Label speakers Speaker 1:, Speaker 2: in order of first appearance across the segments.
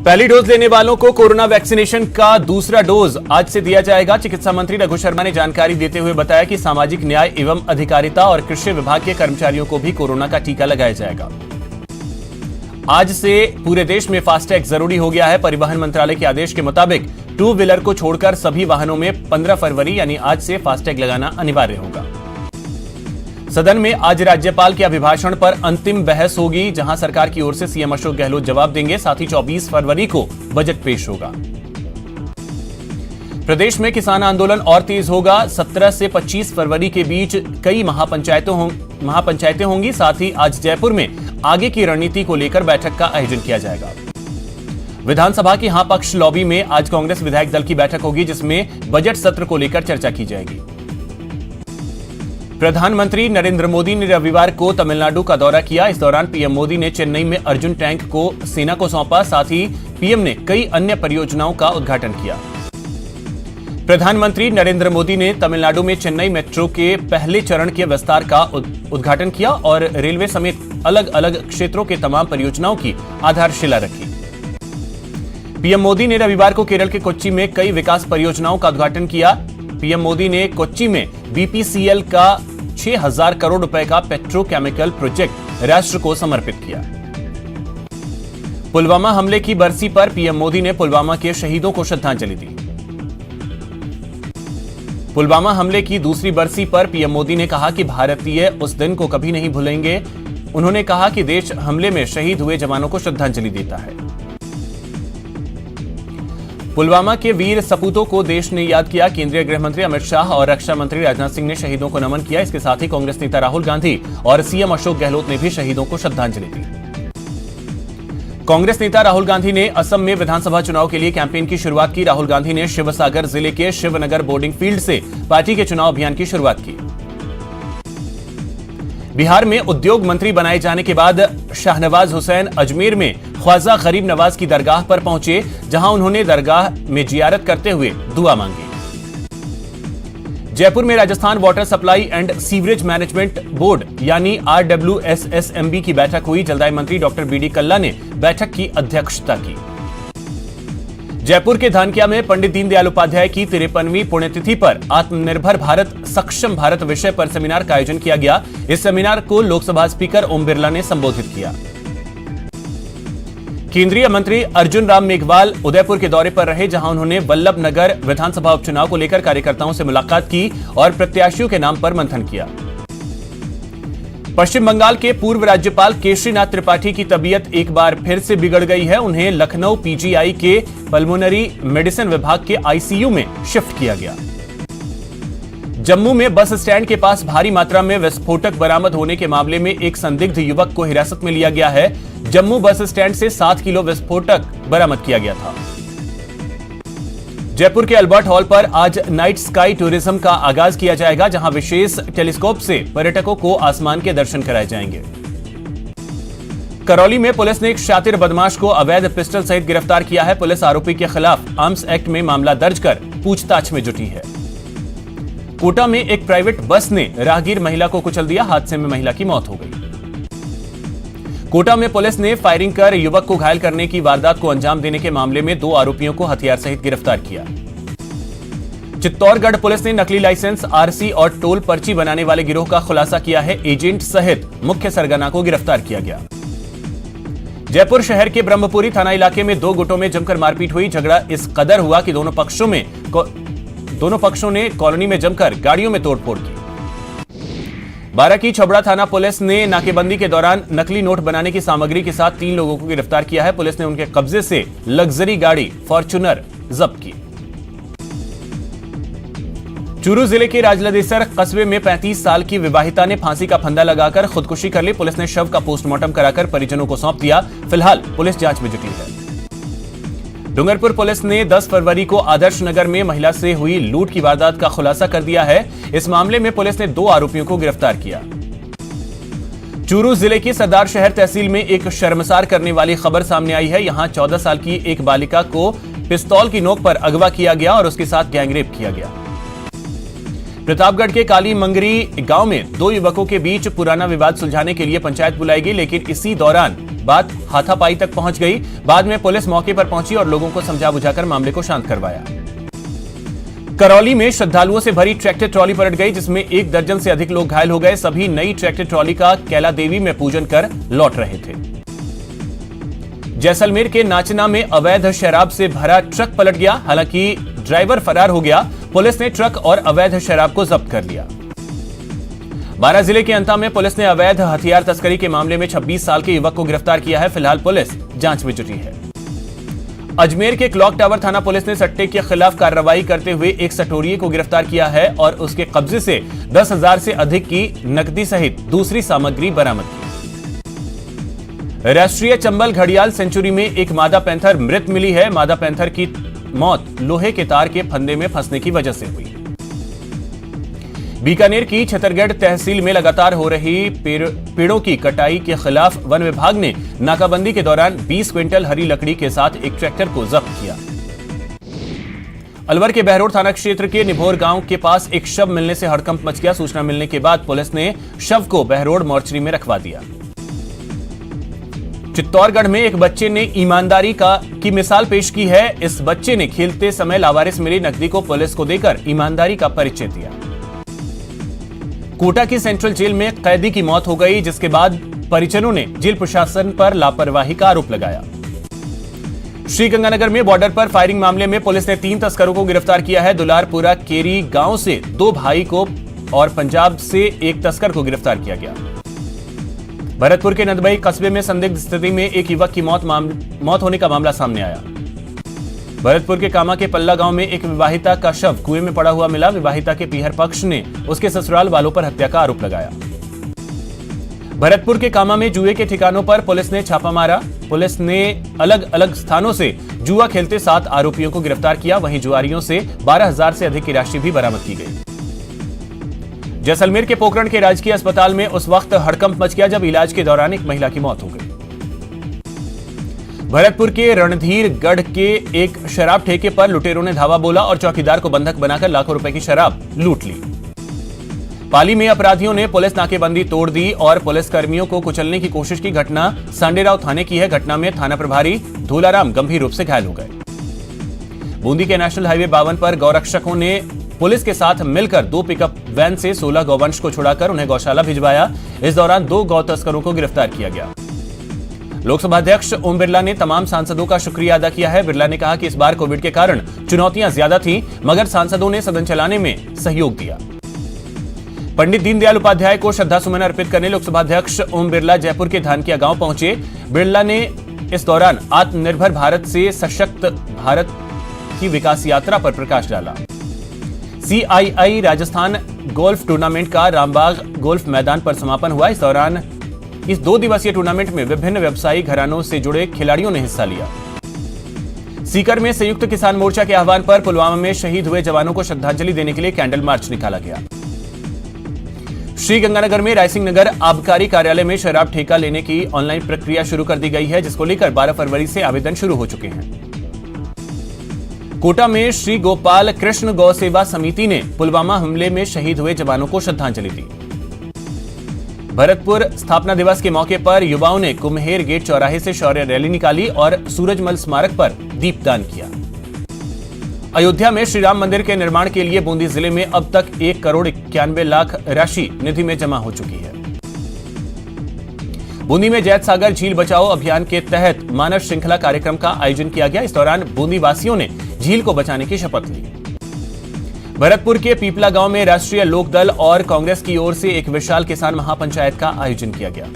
Speaker 1: पहली डोज लेने वालों को कोरोना वैक्सीनेशन का दूसरा डोज आज से दिया जाएगा। चिकित्सा मंत्री रघु शर्मा ने जानकारी देते हुए बताया कि सामाजिक न्याय एवं अधिकारिता और कृषि विभाग के कर्मचारियों को भी कोरोना का टीका लगाया जाएगा। आज से पूरे देश में फास्टैग जरूरी हो गया है। परिवहन मंत्रालय के आदेश के मुताबिक टू व्हीलर को छोड़कर सभी वाहनों में 15 फरवरी यानी आज से फास्टैग लगाना अनिवार्य होगा। सदन में आज राज्यपाल के अभिभाषण पर अंतिम बहस होगी, जहां सरकार की ओर से सीएम अशोक गहलोत जवाब देंगे। साथ ही 24 फरवरी को बजट पेश होगा। प्रदेश में किसान आंदोलन और तेज होगा। 17 से 25 फरवरी के बीच कई महापंचायतें होंगी। साथ ही आज जयपुर में आगे की रणनीति को लेकर बैठक का आयोजन किया जाएगा। विधानसभा की हां पक्ष लॉबी में आज कांग्रेस विधायक दल की बैठक होगी, जिसमें बजट सत्र को लेकर चर्चा की जाएगी। प्रधानमंत्री नरेंद्र मोदी ने रविवार को तमिलनाडु का दौरा किया। इस दौरान पीएम मोदी ने चेन्नई में अर्जुन टैंक को सेना को सौंपा। साथ ही पीएम ने कई अन्य परियोजनाओं का उद्घाटन किया। प्रधानमंत्री नरेंद्र मोदी ने तमिलनाडु में चेन्नई मेट्रो के पहले चरण के विस्तार का उद्घाटन किया और रेलवे समेत अलग अलग क्षेत्रों के तमाम परियोजनाओं की आधारशिला रखी। पीएम मोदी ने रविवार को केरल के कोच्चि में कई विकास परियोजनाओं का उद्घाटन किया। पीएम मोदी ने कोच्चि में बीपीसीएल का 6000 करोड़ रुपए का पेट्रोकेमिकल प्रोजेक्ट राष्ट्र को समर्पित किया। पुलवामा हमले की बरसी पर पीएम मोदी ने पुलवामा के शहीदों को श्रद्धांजलि दी। पुलवामा हमले की दूसरी बरसी पर पीएम मोदी ने कहा कि भारतीय उस दिन को कभी नहीं भूलेंगे। उन्होंने कहा कि देश हमले में शहीद हुए जवानों को श्रद्धांजलि देता है। पुलवामा के वीर सपूतों को देश ने याद किया। केंद्रीय गृह मंत्री अमित शाह और रक्षा मंत्री राजनाथ सिंह ने शहीदों को नमन किया। इसके साथ ही कांग्रेस नेता राहुल गांधी और सीएम अशोक गहलोत ने भी शहीदों को श्रद्धांजलि दी। कांग्रेस नेता राहुल गांधी ने असम में विधानसभा चुनाव के लिए कैंपेन की शुरुआत की। राहुल गांधी ने शिवसागर जिले के शिवनगर बोर्डिंग फील्ड से पार्टी के चुनाव अभियान की शुरुआत की। बिहार में उद्योग मंत्री बनाए जाने के बाद शाहनवाज हुसैन अजमेर में ख्वाजा गरीब नवाज की दरगाह पर पहुंचे, जहां उन्होंने दरगाह में जियारत करते हुए दुआ मांगी। जयपुर में Rajasthan water supply and sewerage management board यानी RWSSMB की बैठक हुई। जलदाय मंत्री डॉक्टर बीडी कल्ला ने बैठक की अध्यक्षता की। जयपुर के धानक्या में पंडित दीनदयाल उपाध्याय की 53वीं पुण्यतिथि पर आत्मनिर्भर भारत सक्षम भारत विषय पर सेमिनार का आयोजन किया गया। इस सेमिनार को लोकसभा स्पीकर ओम बिरला ने संबोधित किया। केंद्रीय मंत्री अर्जुन राम मेघवाल उदयपुर के दौरे पर रहे, जहां उन्होंने वल्लभ नगर विधानसभा उपचुनाव को लेकर कार्यकर्ताओं से मुलाकात की और प्रत्याशियों के नाम पर मंथन किया। पश्चिम बंगाल के पूर्व राज्यपाल केशरीनाथ त्रिपाठी की तबीयत एक बार फिर से बिगड़ गई है। उन्हें लखनऊ पीजीआई के पल्मोनरी मेडिसिन विभाग के आईसीयू में शिफ्ट किया गया। जम्मू में बस स्टैंड के पास भारी मात्रा में विस्फोटक बरामद होने के मामले में एक संदिग्ध युवक को हिरासत में लिया गया है। जम्मू बस स्टैंड से 7 किलो विस्फोटक बरामद किया गया था। जयपुर के अल्बर्ट हॉल पर आज नाइट स्काई टूरिज्म का आगाज किया जाएगा, जहां विशेष टेलीस्कोप से पर्यटकों को आसमान के दर्शन कराए जाएंगे। करौली में पुलिस ने एक शातिर बदमाश को अवैध पिस्टल सहित गिरफ्तार किया है। पुलिस आरोपी के खिलाफ आर्म्स एक्ट में मामला दर्ज कर पूछताछ में जुटी है। कोटा में एक प्राइवेट बस ने राहगीर महिला को कुचल दिया। हादसे में महिला की मौत हो गई। कोटा में पुलिस ने फायरिंग कर युवक को घायल करने की वारदात को अंजाम देने के मामले में 2 आरोपियों को हथियार सहित गिरफ्तार किया। चित्तौड़गढ़ पुलिस ने नकली लाइसेंस, आरसी और टोल पर्ची बनाने वाले गिरोह का खुलासा किया है। एजेंट सहित मुख्य सरगना को गिरफ्तार किया गया। जयपुर शहर के ब्रह्मपुरी थाना इलाके में 2 गुटों में जमकर मारपीट हुई। झगड़ा इस कदर हुआ कि दोनों पक्षों ने कॉलोनी में जमकर गाड़ियों में तोड़फोड़ की। बारां की छबड़ा थाना पुलिस ने नाकेबंदी के दौरान नकली नोट बनाने की सामग्री के साथ 3 लोगों को गिरफ्तार किया है। पुलिस ने उनके कब्जे से लग्जरी गाड़ी फॉर्च्यूनर जब्त की। चूरू जिले के राजलदेसर कस्बे में 35 साल की विवाहिता ने फांसी का फंदा लगाकर खुदकुशी कर ली। पुलिस ने शव का पोस्टमार्टम कराकर परिजनों को सौंप दिया। फिलहाल पुलिस जांच में जुटी है। डूंगरपुर पुलिस ने 10 फरवरी को आदर्श नगर में महिला से हुई लूट की वारदात का खुलासा कर दिया है। इस मामले में पुलिस ने 2 आरोपियों को गिरफ्तार किया। चूरू जिले की सरदार शहर तहसील में एक शर्मसार करने वाली खबर सामने आई है। यहां 14 साल की एक बालिका को पिस्तौल की नोक पर अगवा किया गया और उसके साथ गैंगरेप किया गया। प्रतापगढ़ के काली मंगरी गांव में 2 युवकों के बीच पुराना विवाद सुलझाने के लिए पंचायत बुलाई गई, लेकिन इसी दौरान बात हाथापाई तक पहुंच गई। बाद में पुलिस मौके पर पहुंची और लोगों को समझा बुझाकर मामले को शांत करवाया। करौली में श्रद्धालुओं से भरी ट्रैक्टर ट्रॉली पलट गई, जिसमें 1 दर्जन से अधिक लोग घायल हो गए। सभी नई ट्रैक्टर ट्रॉली का कैला देवी में पूजन कर लौट रहे थे। जैसलमेर के नाचना में अवैध शराब से भरा ट्रक पलट गया। हालांकि ड्राइवर फरार हो गया। पुलिस ने ट्रक और अवैध शराब को जब्त कर लिया। बारां जिले के अंता में पुलिस ने अवैध हथियार तस्करी के मामले में 26 साल के युवक को गिरफ्तार किया है। फिलहाल पुलिस जांच में जुटी है। अजमेर के क्लॉक टावर थाना पुलिस ने सट्टे के खिलाफ कार्रवाई करते हुए एक सटोरिये को गिरफ्तार किया है और उसके कब्जे से 10,000 से अधिक की नकदी सहित दूसरी सामग्री बरामद की। राष्ट्रीय चंबल घड़ियाल सेंचुरी में एक मादा पैंथर मृत मिली है। मादा पैंथर की मौत लोहे के तार के फंदे में फंसने की वजह से हुई। बीकानेर की छतरगढ़ तहसील में लगातार हो रही पेड़ों की कटाई के खिलाफ वन विभाग ने नाकाबंदी के दौरान 20 क्विंटल हरी लकड़ी के साथ एक ट्रैक्टर को जब्त किया। अलवर के बहरोड थाना क्षेत्र के निभोर गांव के पास एक शव मिलने से हड़कंप मच गया। सूचना मिलने के बाद पुलिस ने शव को बहरोड मोर्चरी में रखवा दिया। चित्तौड़गढ़ में एक बच्चे ने ईमानदारी की मिसाल पेश की है। इस बच्चे ने खेलते समय लावारिस मिली नकदी को पुलिस को देकर ईमानदारी का परिचय दिया। कोटा की सेंट्रल जेल में कैदी की मौत हो गई, जिसके बाद परिजनों ने जेल प्रशासन पर लापरवाही का आरोप लगाया। श्रीगंगानगर में बॉर्डर पर फायरिंग मामले में पुलिस ने 3 तस्करों को गिरफ्तार किया है। दुलारपुरा केरी गांव से 2 भाई को और पंजाब से 1 तस्कर को गिरफ्तार किया गया। भरतपुर के नंदबई कस्बे में संदिग्ध स्थिति में एक युवक की मौत होने का मामला सामने आया। भरतपुर के कामा के पल्ला गांव में एक विवाहिता का शव कुएं में पड़ा हुआ मिला। विवाहिता के पीहर पक्ष ने उसके ससुराल वालों पर हत्या का आरोप लगाया। भरतपुर के कामा में जुए के ठिकानों पर पुलिस ने छापा मारा। पुलिस ने अलग अलग स्थानों से जुआ खेलते 7 आरोपियों को गिरफ्तार किया। वहीं जुआरियों से 12,000 से अधिक की राशि भी बरामद की गई। जैसलमेर के पोखरण के राजकीय अस्पताल में उस वक्त हड़कंप मच गया जब इलाज के दौरान एक महिला की मौत हो गई। भरतपुर के रणधीरगढ़ के एक शराब ठेके पर लुटेरों ने धावा बोला और चौकीदार को बंधक बनाकर लाखों रुपए की शराब लूट ली। पाली में अपराधियों ने पुलिस नाकेबंदी तोड़ दी और पुलिस कर्मियों को कुचलने की कोशिश की। घटना सांडेराव थाने की है। घटना में थाना प्रभारी धूलाराम गंभीर रूप से घायल हो गए। बूंदी के नेशनल हाईवे 52 पर गौरक्षकों ने पुलिस के साथ मिलकर 2 पिकअप वैन से 16 गौवंश को छुड़ाकर उन्हें गौशाला भिजवाया। इस दौरान 2 गौ तस्करों को गिरफ्तार किया गया। लोकसभा अध्यक्ष ओम बिरला ने तमाम सांसदों का शुक्रिया अदा किया है। बिरला ने कहा कि इस बार कोविड के कारण चुनौतियां ज्यादा थीं, मगर सांसदों ने सदन चलाने में सहयोग दिया। पंडित दीनदयाल उपाध्याय को श्रद्धासुमन अर्पित करने लोकसभा अध्यक्ष ओम बिरला जयपुर के धानकिया गांव पहुंचे। बिरला ने इस दौरान आत्मनिर्भर भारत से सशक्त भारत की विकास यात्रा पर प्रकाश डाला। CII राजस्थान गोल्फ टूर्नामेंट का रामबाग गोल्फ मैदान पर समापन हुआ। इस दौरान इस 2 दिवसीय टूर्नामेंट में विभिन्न व्यवसायी घरानों से जुड़े खिलाड़ियों ने हिस्सा लिया। सीकर में संयुक्त किसान मोर्चा के आह्वान पर पुलवामा में शहीद हुए जवानों को श्रद्धांजलि देने के लिए कैंडल मार्च निकाला गया। श्रीगंगानगर में रायसिंह नगर आबकारी कार्यालय में शराब ठेका लेने की ऑनलाइन प्रक्रिया शुरू कर दी गई है, जिसको लेकर 12 फरवरी से आवेदन शुरू हो चुके हैं। कोटा में श्री गोपाल कृष्ण गौ सेवा समिति ने पुलवामा हमले में शहीद हुए जवानों को श्रद्धांजलि दी। भरतपुर स्थापना दिवस के मौके पर युवाओं ने कुम्हेर गेट चौराहे से शौर्य रैली निकाली और सूरजमल स्मारक पर दीपदान किया। अयोध्या में श्री राम मंदिर के निर्माण के लिए बूंदी जिले में अब तक 1 करोड़ 91 लाख राशि निधि में जमा हो चुकी है। बूंदी में जैत सागर झील बचाओ अभियान के तहत मानव श्रृंखला कार्यक्रम का आयोजन किया गया। इस दौरान बूंदी वासियों ने झील को बचाने की शपथ ली। भरतपुर के पीपला गांव में राष्ट्रीय लोकदल और कांग्रेस की ओर से एक विशाल किसान महापंचायत का आयोजन किया गया।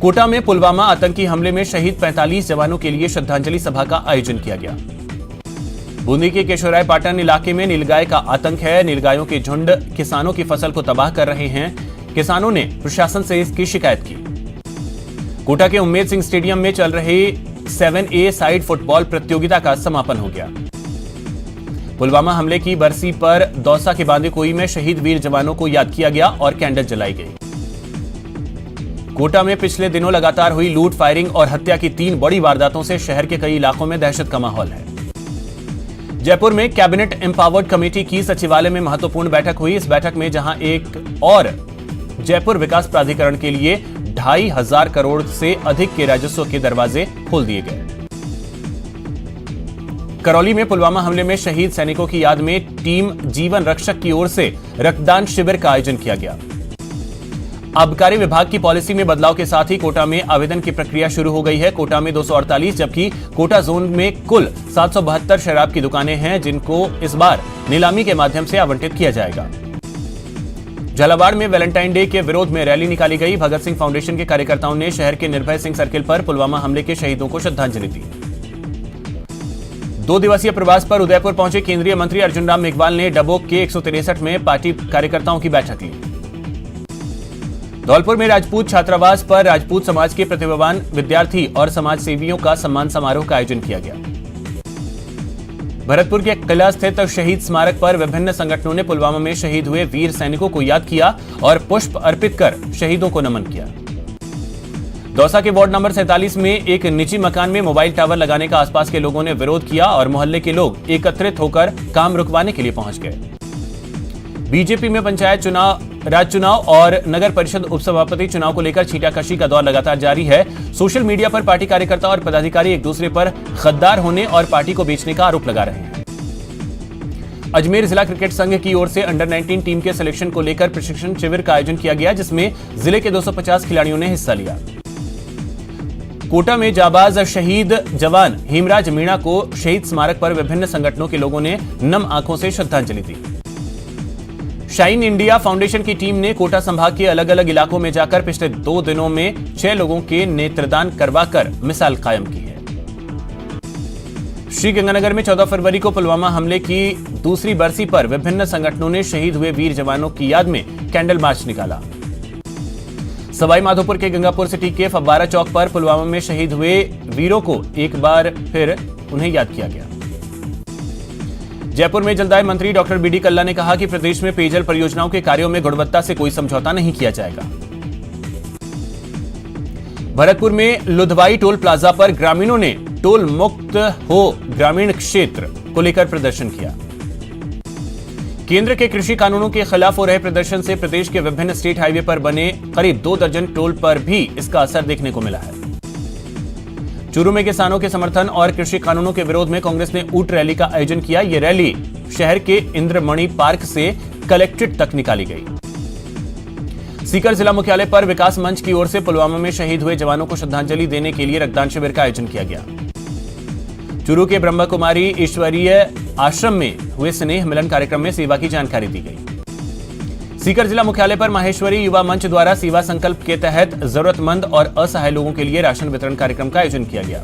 Speaker 1: कोटा में पुलवामा आतंकी हमले में शहीद 45 जवानों के लिए श्रद्धांजलि सभा का आयोजन किया गया। बूंदी के केशोराय पाटन इलाके में नीलगाय का आतंक है। नीलगायों के झुंड किसानों की फसल को तबाह कर रहे हैं। किसानों ने प्रशासन से इसकी शिकायत की। कोटा के उम्मेद सिंह स्टेडियम में चल रही 7A साइड फुटबॉल प्रतियोगिता का समापन हो गया। पुलवामा हमले की बरसी पर दौसा के बांदीकुई में शहीद वीर जवानों को याद किया गया और कैंडल जलाई गई। कोटा में पिछले दिनों लगातार हुई लूट, फायरिंग और हत्या की 3 बड़ी वारदातों से शहर के कई इलाकों में दहशत का माहौल है। जयपुर में कैबिनेट एम्पावर्ड कमेटी की सचिवालय में महत्वपूर्ण बैठक हुई। इस बैठक में जहां एक और जयपुर विकास प्राधिकरण के लिए 2,500 करोड़ से अधिक के राजस्व के दरवाजे खोल दिए गए। करौली में पुलवामा हमले में शहीद सैनिकों की याद में टीम जीवन रक्षक की ओर से रक्तदान शिविर का आयोजन किया गया। आबकारी विभाग की पॉलिसी में बदलाव के साथ ही कोटा में आवेदन की प्रक्रिया शुरू हो गई है। कोटा में 248 जबकि कोटा जोन में कुल 772 शराब की दुकानें हैं, जिनको इस बार नीलामी के माध्यम से आवंटित किया जाएगा। झालावाड़ में वैलेंटाइन डे के विरोध में रैली निकाली गई। भगत सिंह फाउंडेशन के कार्यकर्ताओं ने शहर के निर्भय सिंह सर्किल पर पुलवामा हमले के शहीदों को श्रद्धांजलि दी। 2 दिवसीय प्रवास पर उदयपुर पहुंचे केंद्रीय मंत्री अर्जुन राम मेघवाल ने डबोक के 163 में पार्टी कार्यकर्ताओं की बैठक ली। धौलपुर में राजपूत छात्रावास पर राजपूत समाज के प्रतिभावान विद्यार्थी और समाज सेवियों का सम्मान समारोह का आयोजन किया गया। भरतपुर के किला स्थित शहीद स्मारक पर विभिन्न संगठनों ने पुलवामा में शहीद हुए वीर सैनिकों को याद किया और पुष्प अर्पित कर शहीदों को नमन किया। दौसा के वार्ड नंबर 47 में एक निजी मकान में मोबाइल टावर लगाने का आसपास के लोगों ने विरोध किया और मोहल्ले के लोग एकत्रित होकर काम रुकवाने के लिए पहुंच गए। बीजेपी में पंचायत चुनाव, राज्य चुनाव और नगर परिषद उपसभापति चुनाव को लेकर छींटाकशी का दौर लगातार जारी है। सोशल मीडिया पर पार्टी कार्यकर्ता और पदाधिकारी एक दूसरे पर गद्दार होने और पार्टी को बेचने का आरोप लगा रहे हैं। अजमेर जिला क्रिकेट संघ की ओर से अंडर 19 टीम के सिलेक्शन को लेकर प्रशिक्षण शिविर का आयोजन किया गया, जिसमें जिले के 250 खिलाड़ियों ने हिस्सा लिया। कोटा में जाबाज शहीद जवान हेमराज मीणा को शहीद स्मारक पर विभिन्न संगठनों के लोगों ने नम आंखों से श्रद्धांजलि दी। शाइन इंडिया फाउंडेशन की टीम ने कोटा संभाग के अलग अलग इलाकों में जाकर पिछले 2 दिनों में 6 लोगों के नेत्रदान करवाकर मिसाल कायम की है। श्रीगंगानगर में 14 फरवरी को पुलवामा हमले की दूसरी बरसी पर विभिन्न संगठनों ने शहीद हुए वीर जवानों की याद में कैंडल मार्च निकाला। सवाई माधोपुर के गंगापुर सिटी के फव्वारा चौक पर पुलवामा में शहीद हुए वीरों को एक बार फिर उन्हें याद किया गया। जयपुर में जलदाय मंत्री डॉक्टर बीडी कल्ला ने कहा कि प्रदेश में पेयजल परियोजनाओं के कार्यों में गुणवत्ता से कोई समझौता नहीं किया जाएगा। भरतपुर में लुधवाई टोल प्लाजा पर ग्रामीणों ने टोल मुक्त हो ग्रामीण क्षेत्र को लेकर प्रदर्शन किया। केंद्र के कृषि कानूनों के खिलाफ हो रहे प्रदर्शन से प्रदेश के विभिन्न स्टेट हाईवे पर बने करीब 2 दर्जन टोल पर भी इसका असर देखने को मिला है। चूरू में किसानों के समर्थन और कृषि कानूनों के विरोध में कांग्रेस ने ऊंट रैली का आयोजन किया। यह रैली शहर के इंद्रमणि पार्क से कलेक्ट्रेट तक निकाली गई। सीकर जिला मुख्यालय पर विकास मंच की ओर से पुलवामा में शहीद हुए जवानों को श्रद्धांजलि देने के लिए रक्तदान शिविर का आयोजन किया गया। चूरू के ब्रह्मा कुमारी ईश्वरीय आश्रम में हुए स्नेह मिलन कार्यक्रम में सेवा की जानकारी दी गई। सीकर जिला मुख्यालय पर माहेश्वरी युवा मंच द्वारा सेवा संकल्प के तहत जरूरतमंद और असहाय लोगों के लिए राशन वितरण कार्यक्रम का आयोजन किया गया।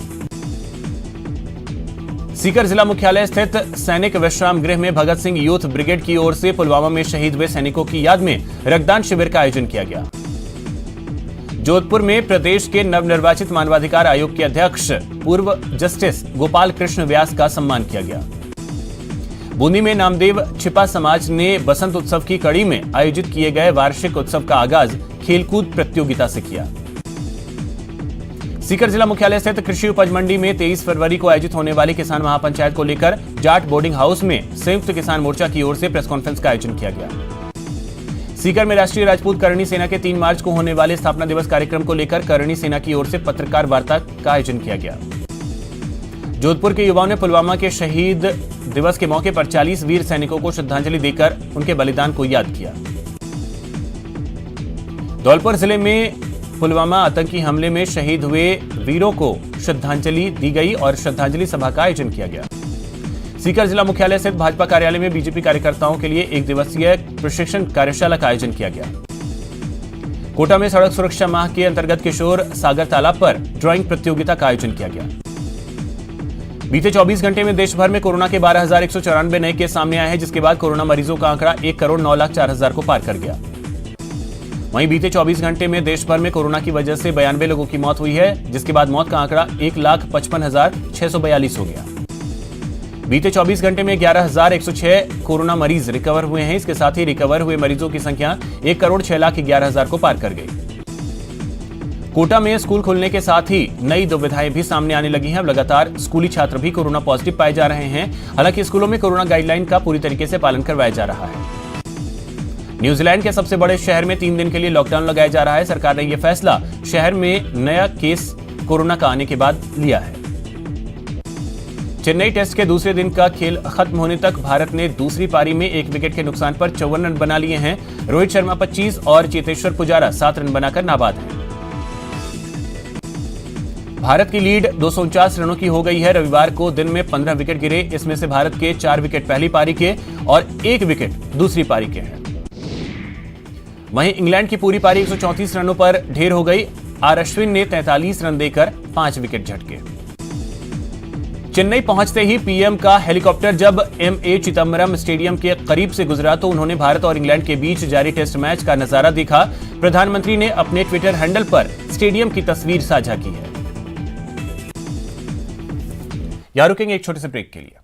Speaker 1: सीकर जिला मुख्यालय स्थित सैनिक विश्राम गृह में भगत सिंह यूथ ब्रिगेड की ओर से पुलवामा में शहीद हुए सैनिकों की याद में रक्तदान शिविर का आयोजन किया गया। जोधपुर में प्रदेश के नवनिर्वाचित मानवाधिकार आयोग के अध्यक्ष पूर्व जस्टिस गोपाल कृष्ण व्यास का सम्मान किया गया। बूंदी में नामदेव छिपा समाज ने बसंत उत्सव की कड़ी में आयोजित किए गए वार्षिक उत्सव का आगाज खेलकूद प्रतियोगिता से किया। सीकर जिला मुख्यालय स्थित कृषि उपज मंडी में 23 फरवरी को आयोजित होने वाली किसान महापंचायत को लेकर जाट बोर्डिंग हाउस में संयुक्त किसान मोर्चा की ओर से प्रेस कॉन्फ्रेंस का आयोजन किया गया। सीकर में राष्ट्रीय राजपूत करणी सेना के 3 मार्च को होने वाले स्थापना दिवस कार्यक्रम को लेकर करणी सेना की ओर से पत्रकार वार्ता का आयोजन किया गया। जोधपुर के युवाओं ने पुलवामा के शहीद दिवस के मौके पर 40 वीर सैनिकों को श्रद्धांजलि देकर उनके बलिदान को याद किया। धौलपुर जिले में पुलवामा आतंकी हमले में शहीद हुए वीरों को श्रद्धांजलि दी गई और श्रद्धांजलि सभा का आयोजन किया गया। सीकर जिला मुख्यालय स्थित भाजपा कार्यालय में बीजेपी कार्यकर्ताओं के लिए 1 दिवसीय प्रशिक्षण कार्यशाला का आयोजन किया गया। कोटा में सड़क सुरक्षा माह के अंतर्गत किशोर सागर तालाब पर ड्राइंग प्रतियोगिता का आयोजन किया गया। बीते 24 घंटे में देश भर में कोरोना के 12,194 नए केस सामने आए हैं, जिसके बाद कोरोना मरीजों का आंकड़ा 1,09,04,000 को पार कर गया। वहीं बीते 24 घंटे में देश भर में कोरोना की वजह से 92 लोगों की मौत हुई है, जिसके बाद मौत का आंकड़ा 1,55,642 हो गया। बीते 24 घंटे में 11,106 कोरोना मरीज रिकवर हुए हैं। इसके साथ ही रिकवर हुए मरीजों की संख्या 1,06,11,000 को पार कर गई। कोटा में स्कूल खुलने के साथ ही नई दुविधाएं भी सामने आने लगी हैं। अब लगातार स्कूली छात्र भी कोरोना पॉजिटिव पाए जा रहे हैं। हालांकि स्कूलों में कोरोना गाइडलाइन का पूरी तरीके से पालन करवाया जा रहा है। न्यूजीलैंड के सबसे बड़े शहर में 3 दिन के लिए लॉकडाउन लगाया जा रहा है। सरकार ने यह फैसला शहर में नया केस कोरोना का आने के बाद लिया है। चेन्नई टेस्ट के दूसरे दिन का खेल खत्म होने तक भारत ने दूसरी पारी में 1 विकेट के नुकसान पर 54 रन बना लिए हैं। रोहित शर्मा 25 और चेतेश्वर पुजारा 7 रन बनाकर नाबाद हैं। भारत की लीड 249 रनों की हो गई है। रविवार को दिन में 15 विकेट गिरे। इसमें से भारत के 4 विकेट पहली पारी के और 1 विकेट दूसरी पारी के हैं। वहीं इंग्लैंड की पूरी पारी 134 रनों पर ढेर हो गई। आर अश्विन ने 43 रन देकर 5 विकेट झटके। चेन्नई पहुंचते ही पीएम का हेलीकॉप्टर जब एमए चिदंबरम स्टेडियम के करीब से गुजरा तो उन्होंने भारत और इंग्लैंड के बीच जारी टेस्ट मैच का नजारा देखा। प्रधानमंत्री ने अपने ट्विटर हैंडल पर स्टेडियम की तस्वीर साझा की है। यहां रुकेंगे एक छोटे से ब्रेक के लिए।